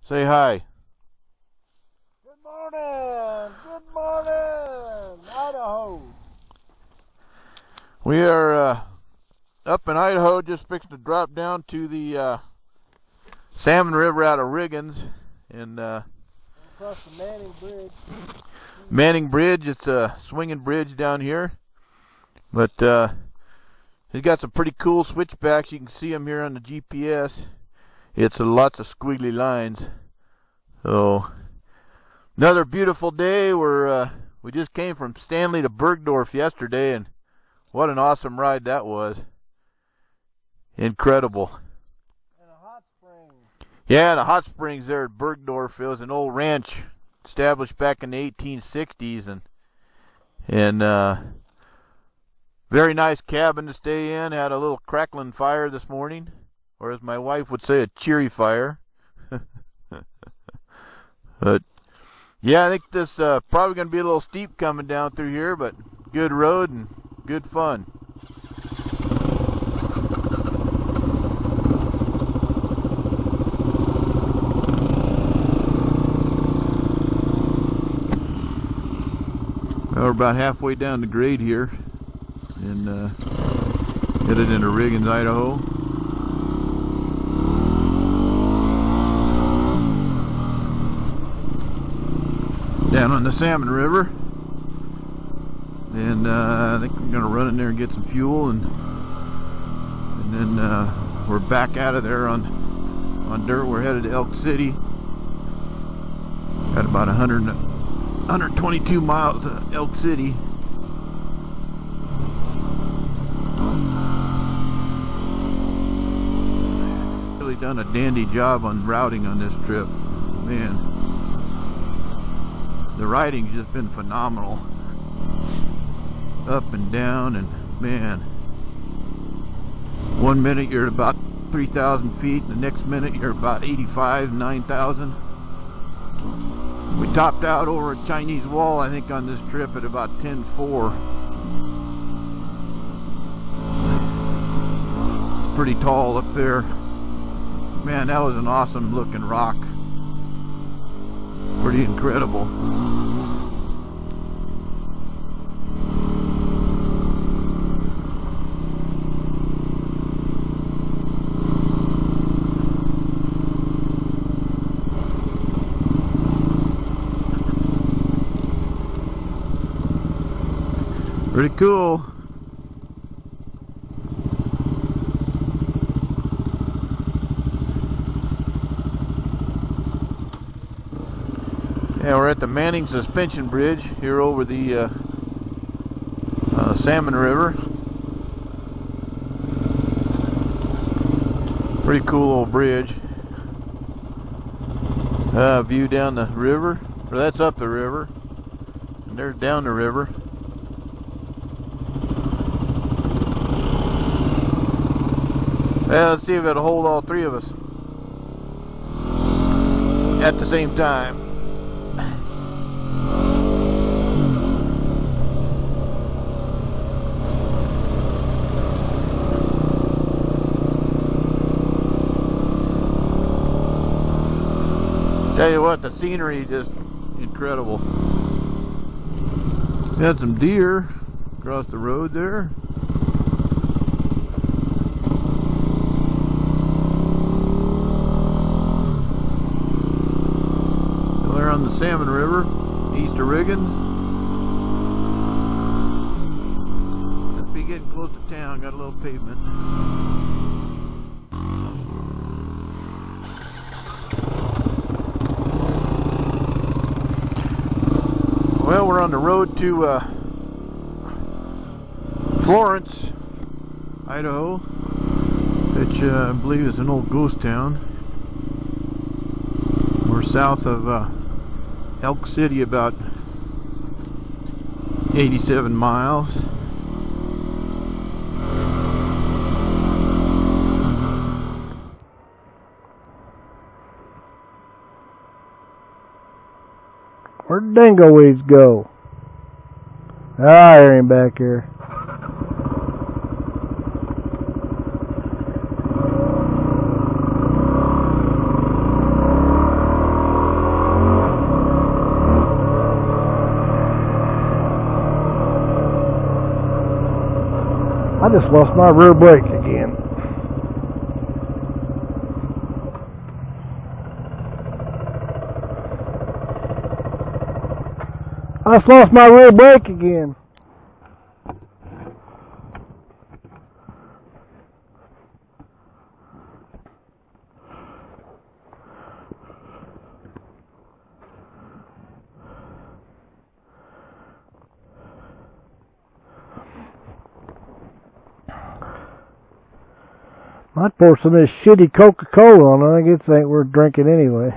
Say hi. Good morning, Idaho. We are up in Idaho, just fixing to drop down to the Salmon River out of Riggins, and Across the Manning Bridge. Manning Bridge. It's a swinging bridge down here, but it's got some pretty cool switchbacks. You can see them here on the GPS. It's lots of squiggly lines. So another beautiful day. We just came from Stanley to Bergdorf yesterday, and what an awesome ride that was. Incredible. And a hot spring. Yeah, the hot springs there at Bergdorf. It was an old ranch established back in the 1860s, and very nice cabin to stay in. Had a little crackling fire this morning, or as my wife would say, a cheery fire. But yeah, I think this probably going to be a little steep coming down through here, but good road and good fun. Well, we're about halfway down the grade here, and headed into Riggins, Idaho. Down on the Salmon River, and I think we're gonna run in there and get some fuel, and then we're back out of there on dirt. We're headed to Elk City. Got about 122 miles to Elk City. Really done a dandy job on routing on this trip, man. The riding's just been phenomenal. Up and down, and man, 1 minute you're at about 3,000 feet, and the next minute you're about 85, 9,000. We topped out over a Chinese wall, I think, on this trip at about 10.4. It's pretty tall up there. Man, that was an awesome looking rock. Pretty incredible. Pretty cool. Yeah, we're at the Manning Suspension Bridge here over the Salmon River. Pretty cool old bridge. View down the river, or that's up the river, and there's down the river. Well, let's see if it'll hold all three of us at the same time. Tell you what, the scenery just incredible. Got some deer across the road there. There on the Salmon River, east of Riggins. Must be getting close to town. Got a little pavement. Well, we're on the road to Florence, Idaho, which I believe is an old ghost town. We're south of Elk City, about 87 miles. Where'd dingo weeds go? Ah, there ain't back here. I just lost my rear brake again. I just lost my rear brake again. Might pour some of this shitty Coca-Cola on it. I guess it ain't worth drinking anyway.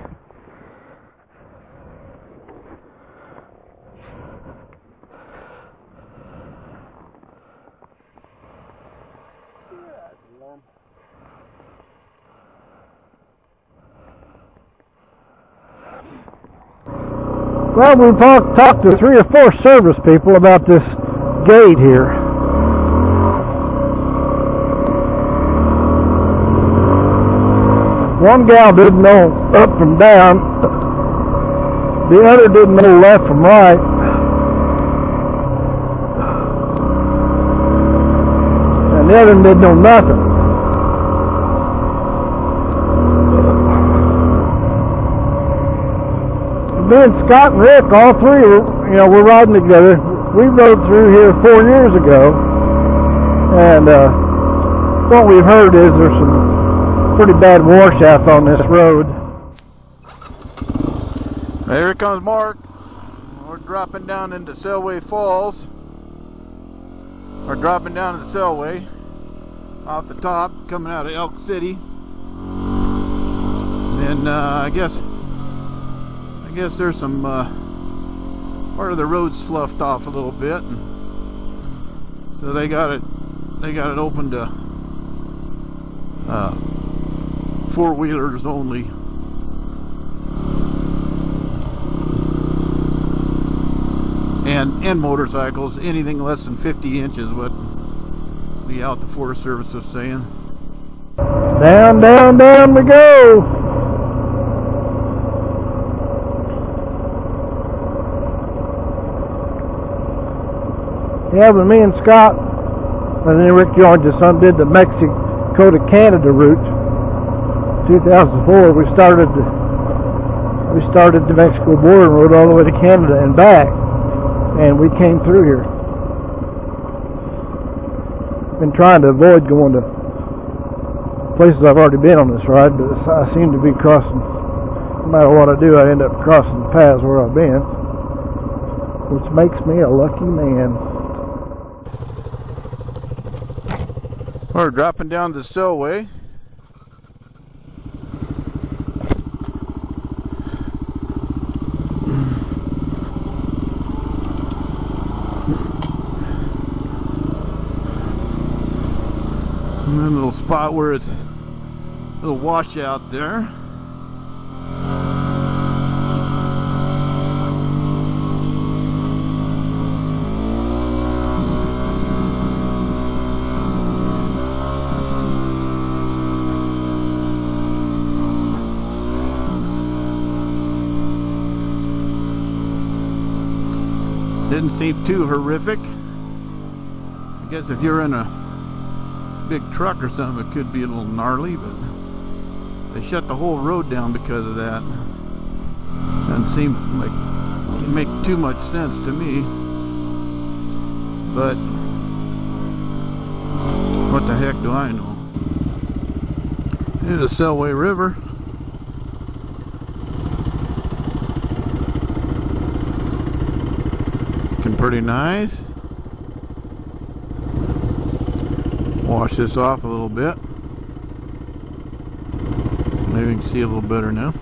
Well, we've talked to 3 or 4 service people about this gate here. One gal didn't know up from down. The other didn't know left from right. And the other didn't know nothing. Me and Scott and Rick, all 3, we're riding together. We rode through here 4 years ago. And what we've heard is there's some pretty bad washouts on this road. Here comes Mark. We're dropping down into Selway Falls. We're dropping down to Selway off the top, coming out of Elk City. And I guess there's some part of the road sloughed off a little bit, so they got it open to 4-wheelers only. And motorcycles. Anything less than 50 inches, what the out the Forest Service is saying. Down, down, down we go. Yeah, but me and Scott and then Rick joined us on did the Mexico to Canada route. 2004 we started the Mexico border and rode all the way to Canada and back, and we came through here. Been trying to avoid going to places I've already been on this ride, but I seem to be crossing. No matter what I do, I end up crossing the paths where I've been, which makes me a lucky man. We're dropping down the Selway. And then a little spot where it's a little washout there. Didn't seem too horrific. I guess if you're in a big truck or something, it could be a little gnarly, but they shut the whole road down because of that. Doesn't seem like it make too much sense to me, but what the heck do I know? Here's the Selway River. Looking pretty nice. Wash this off a little bit. Maybe you can see a little better now.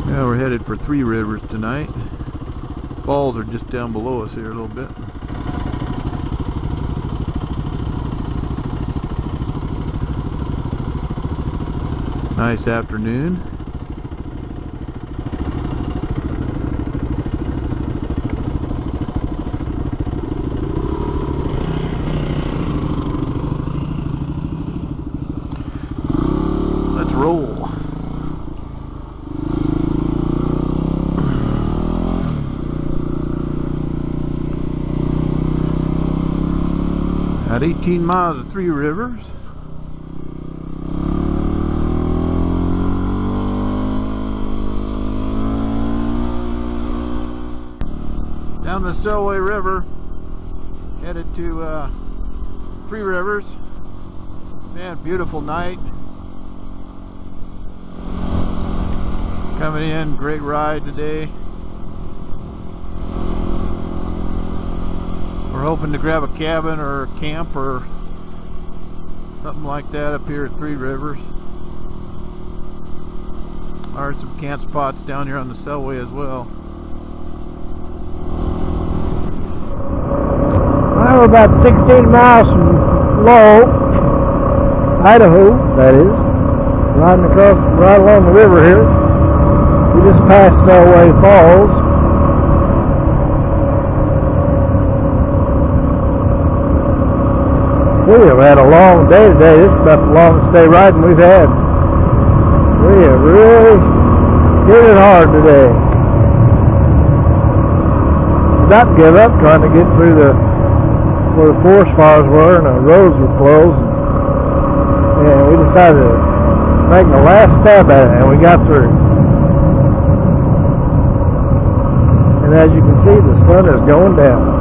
Yeah, we're headed for 3 rivers tonight. Falls are just down below us here a little bit. Nice afternoon. Let's roll. About 18 miles of Three Rivers. Down the Selway River, headed to Three Rivers. Man, beautiful night. Coming in, great ride today. We're hoping to grab a cabin or a camp or something like that up here at Three Rivers. There are some camp spots down here on the Selway as well. Well, we're about 16 miles from Lowell, Idaho, that is. Riding across, right along the river here. We just passed Selway Falls. We have had a long day today. This is about the longest day riding we've had. We have really hit it hard today. About to give up trying to get through where the forest fires were and the roads were closed. And we decided to make the last stab at it, and we got through. And as you can see, the sun is going down.